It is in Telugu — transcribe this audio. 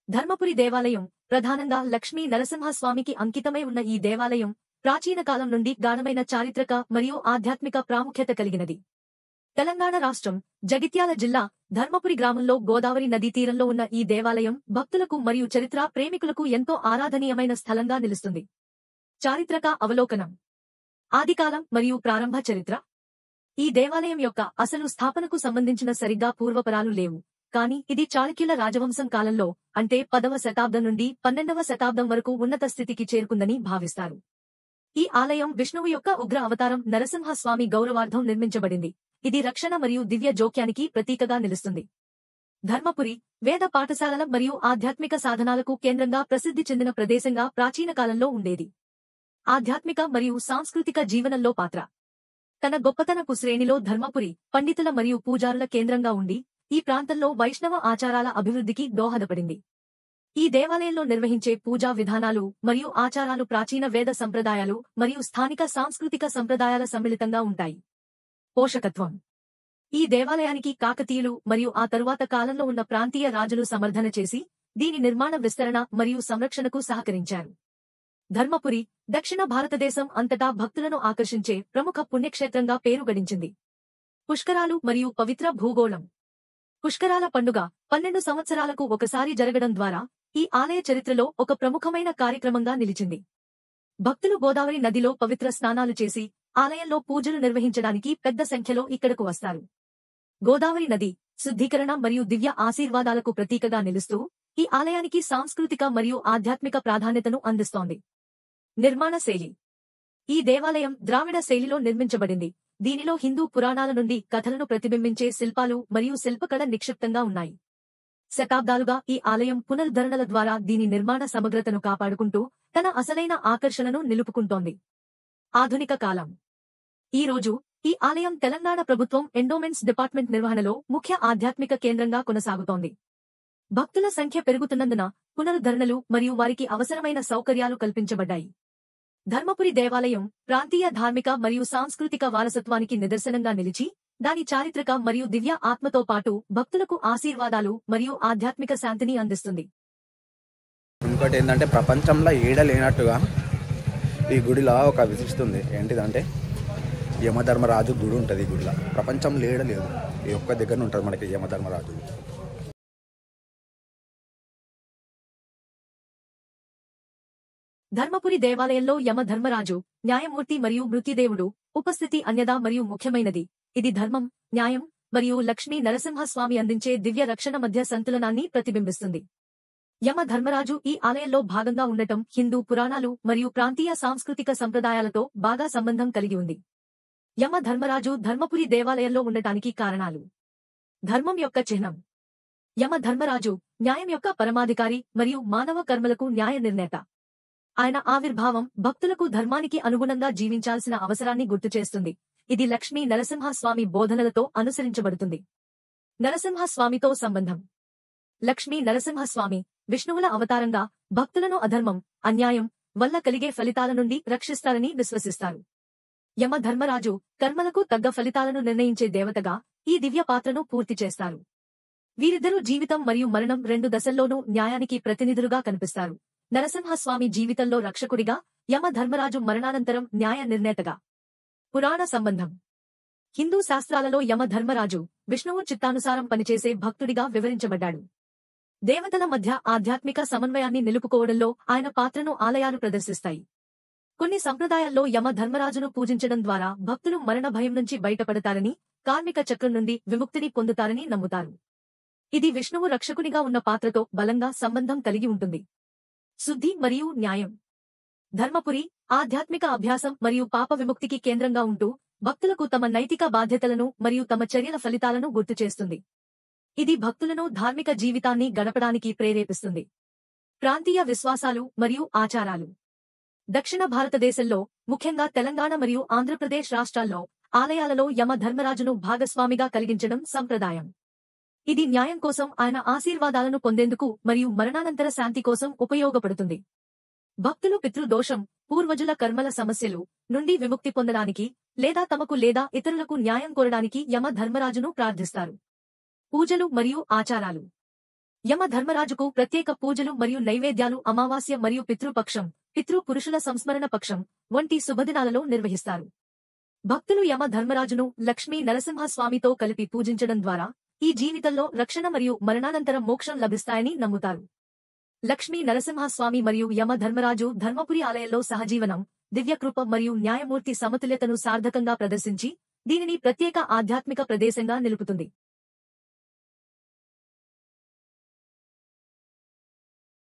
ధర్మపురి దేవాలయం ప్రధానంగా లక్ష్మీ నరసింహస్వామికి అంకితమై ఉన్న ఈ దేవాలయం ప్రాచీన కాలం నుండి గాఢమైన చారిత్రక మరియు ఆధ్యాత్మిక ప్రాముఖ్యత కలిగినది. తెలంగాణ రాష్ట్రం జగిత్యాల జిల్లా ధర్మపురి గ్రామంలో గోదావరి నదీ తీరంలో ఉన్న ఈ దేవాలయం భక్తులకు మరియు చరిత్ర ప్రేమికులకు ఎంతో ఆరాధనీయమైన స్థలంగా నిలుస్తుంది. చారిత్రక అవలోకనం. ఆదికాలం మరియు ప్రారంభ చరిత్ర. ఈ దేవాలయం యొక్క అసలు స్థాపనకు సంబంధించిన సరిగ్గా పూర్వపరాలు లేవు, కానీ ఇది చాళుక్యుల రాజవంశం కాలంలో అంటే 10వ శతాబ్దం నుండి 12వ శతాబ్దం వరకు ఉన్నత స్థితికి చేరుకుందని భావిస్తారు. ఈ ఆలయం విష్ణువు యొక్క ఉగ్ర అవతారం నరసింహస్వామి గౌరవార్థం నిర్మించబడింది. ఇది రక్షణ మరియు దివ్య జోక్యానికి ప్రతీకగా నిలుస్తుంది. ధర్మపురి వేద పాఠశాలల మరియు ఆధ్యాత్మిక సాధనాలకు కేంద్రంగా ప్రసిద్ధి చెందిన ప్రదేశంగా ప్రాచీన కాలంలో ఉండేది. ఆధ్యాత్మిక మరియు సాంస్కృతిక జీవనంలో పాత్ర. తన గొప్పతనపు శ్రేణిలో ధర్మపురి పండితుల మరియు పూజారుల కేంద్రంగా ఉండి ఈ ప్రాంతంలో వైష్ణవ ఆచారాల అభివృద్ధికి దోహదపడింది. ఈ దేవాలయంలో నిర్వహించే పూజా విధానాలు మరియు ఆచారాలు ప్రాచీన వేద సంప్రదాయాలు మరియు స్థానిక సాంస్కృతిక సంప్రదాయాల సమ్మిళితంగా ఉంటాయి. పోషకత్వం. ఈ దేవాలయానికి కాకతీయులు మరియు ఆ తరువాత కాలంలో ఉన్న ప్రాంతీయ రాజులు సమర్థన చేసి దీని నిర్మాణ విస్తరణ మరియు సంరక్షణకు సహకరించారు. ధర్మపురి దక్షిణ భారతదేశం అంతటా భక్తులను ఆకర్షించే ప్రముఖ పుణ్యక్షేత్రంగా పేరు గడించింది. పుష్కరాలు మరియు పవిత్ర భూగోళం. పుష్కరాల పండుగ 12 సంవత్సరాలకు ఒకసారి జరగడం ద్వారా ఈ ఆలయ చరిత్రలో ఒక ప్రముఖమైన కార్యక్రమంగా నిలిచింది. భక్తులు గోదావరి నదిలో పవిత్ర స్నానాలు చేసి ఆలయంలో పూజలు నిర్వహించడానికి పెద్ద సంఖ్యలో ఇక్కడకు వస్తారు. గోదావరి నది శుద్ధీకరణ మరియు దివ్య ఆశీర్వాదాలకు ప్రతీకగా నిలుస్తూ ఈ ఆలయానికి సాంస్కృతిక మరియు ఆధ్యాత్మిక ప్రాధాన్యతను అందిస్తోంది. నిర్మాణ శైలి. ఈ దేవాలయం ద్రావిడ శైలిలో నిర్మించబడింది. దీనిలో హిందూ పురాణాల నుండి కథలను ప్రతిబింబించే శిల్పాలు మరియు శిల్పకళ నిక్షిప్తంగా ఉన్నాయి. శతాబ్దాలుగా ఈ ఆలయం పునరుద్ధరణల ద్వారా దీని నిర్మాణ సమగ్రతను కాపాడుకుంటూ తన అసలైన ఆకర్షణను నిలుపుకుంటోంది. ఆధునిక కాలం. ఈ రోజు ఈ ఆలయం తెలంగాణ ప్రభుత్వం ఎండోమెంట్స్ డిపార్ట్మెంట్ నిర్వహణలో ముఖ్య ఆధ్యాత్మిక కేంద్రంగా కొనసాగుతోంది. భక్తుల సంఖ్య పెరుగుతున్నందున పునరుద్ధరణలు మరియు వారికి అవసరమైన సౌకర్యాలు కల్పించబడ్డాయి. ధర్మపురి దేవాలయం ప్రాంతీయ ధార్మిక మరియు సాంస్కృతిక వారసత్వానికి నిదర్శనంగా నిలిచి దాని చారిత్రక మరియు దివ్య ఆత్మతో పాటు భక్తులకు ఆశీర్వాదాలు మరియు ఆధ్యాత్మిక శాంతిని అందిస్తుంది. ఇంకోటి ఏంటంటే ప్రపంచంలో ఏడ లేనట్టుగా ఈ గుడిలో ఒక విశిస్తుంది. ఏంటిదంటే యమధర్మరాజు గుడి ఉంటుంది. ఈ గుడిలో ప్రపంచంలో ఏడ లేదు, ఈ ఒక్క దగ్గర ఉంటుంది మనకి యమధర్మరాజు. ధర్మపురి దేవాలయంలో యమధర్మరాజు న్యాయమూర్తి మరియు మృత్యుదేవుడు ఉపస్థితి అన్యదా మరియు ముఖ్యమైనది. ఇది ధర్మం, న్యాయం మరియు లక్ష్మీ నరసింహస్వామి అందించే దివ్య రక్షణ మధ్య సంతులనాన్ని ప్రతిబింబిస్తుంది. యమధర్మరాజు ఈ ఆలయంలో భాగంగా ఉండటం హిందూ పురాణాలు మరియు ప్రాంతీయ సాంస్కృతిక సంప్రదాయాలతో బాగా సంబంధం కలిగి ఉంది. యమధర్మరాజు ధర్మపురి దేవాలయంలో ఉండటానికి కారణాలు. ధర్మం యొక్క చిహ్నం. యమధర్మరాజు న్యాయం యొక్క పరమాధికారి మరియు మానవ కర్మలకు న్యాయ నిర్ణేత. ఆయన ఆవిర్భావం భక్తులకు ధర్మానికి అనుగుణంగా జీవించాల్సిన అవసరాన్ని గుర్తుచేస్తుంది. ఇది లక్ష్మీ నరసింహస్వామి బోధనలతో అనుసరించబడుతుంది. నరసింహస్వామితో సంబంధం. లక్ష్మీ నరసింహస్వామి విష్ణువుల అవతారంగా భక్తులను అధర్మం, అన్యాయం వల్ల కలిగే ఫలితాల నుండి రక్షిస్తారని విశ్వసిస్తారు. యమధర్మరాజు కర్మలకు తగ్గ ఫలితాలను నిర్ణయించే దేవతగా ఈ దివ్య పాత్రను పూర్తి చేస్తారు. వీరిద్దరూ జీవితం మరియు మరణం 2 దశల్లోనూ న్యాయానికి ప్రతినిధులుగా కనిపిస్తారు. నరసింహస్వామి జీవితంలో రక్షకుడిగా, యమధర్మరాజు మరణానంతరం న్యాయ నిర్ణేతగా. పురాణ సంబంధం. హిందూ శాస్త్రాలలో యమధర్మరాజు విష్ణువు చిత్తానుసారం పనిచేసే భక్తుడిగా వివరించబడ్డాడు. దేవతల మధ్య ఆధ్యాత్మిక సమన్వయాన్ని నిలుపుకోవడంలో ఆయన పాత్రను ఆలయాలు ప్రదర్శిస్తాయి. కొన్ని సంప్రదాయాల్లో యమధర్మరాజును పూజించడం ద్వారా భక్తులు మరణ భయం నుంచి బయటపడతారని, కార్మిక చక్రం నుండి విముక్తిని పొందుతారని నమ్ముతారు. ఇది విష్ణువు రక్షకునిగా ఉన్న పాత్రతో బలంగా సంబంధం కలిగి ఉంటుంది. శుద్ధి మరియు న్యాయం. ధర్మపురి ఆధ్యాత్మిక అభ్యాసం మరియు పాప విముక్తికి కేంద్రంగా ఉంటూ భక్తులకు తమ నైతిక బాధ్యతలను మరియు తమ చర్యల ఫలితాలను గుర్తుచేస్తుంది. ఇది భక్తులను ధార్మిక జీవితాన్ని గడపడానికి ప్రేరేపిస్తుంది. ప్రాంతీయ విశ్వాసాలు మరియు ఆచారాలు. దక్షిణ భారతదేశంలో ముఖ్యంగా తెలంగాణ మరియు ఆంధ్రప్రదేశ్ రాష్ట్రాల్లో ఆలయాలలో యమధర్మరాజును భాగస్వామిగా కలిగించడం సంప్రదాయం. ఇది న్యాయం కోసం, ఆయన ఆశీర్వాదాలను పొందేందుకు మరియు మరణానంతర శాంతి కోసం ఉపయోగపడుతుంది. భక్తులు పితృదోషం, పూర్వజుల కర్మల సమస్యలు నుండి విముక్తి పొందడానికి లేదా తమకు లేదా ఇతరులకు న్యాయం కోరడానికి యమధర్మరాజును ప్రార్థిస్తారు. పూజలు మరియు ఆచారాలు. యమ ధర్మరాజుకు ప్రత్యేక పూజలు మరియు నైవేద్యాలు అమావాస్య మరియు పితృపక్షం, పురుషుల సంస్మరణ పక్షం వంటి శుభదినాలలో నిర్వహిస్తారు. భక్తులు యమ ధర్మరాజును లక్ష్మీ నరసింహస్వామితో కలిపి పూజించడం ద్వారా ఈ జీవితంలో రక్షణ మరియు మరణానంతరం మోక్షం లభిస్తాయని నమ్ముతారు. లక్ష్మీ నరసింహస్వామి మరియు యమ ధర్మరాజు ధర్మపురి ఆలయంలో సహజీవనం, దివ్యకృప మరియు న్యాయమూర్తి సమతుల్యతను సార్థకంగా ప్రదర్శించి దీనిని ప్రత్యేక ఆధ్యాత్మిక ప్రదేశంగా నిలుపుతుంది.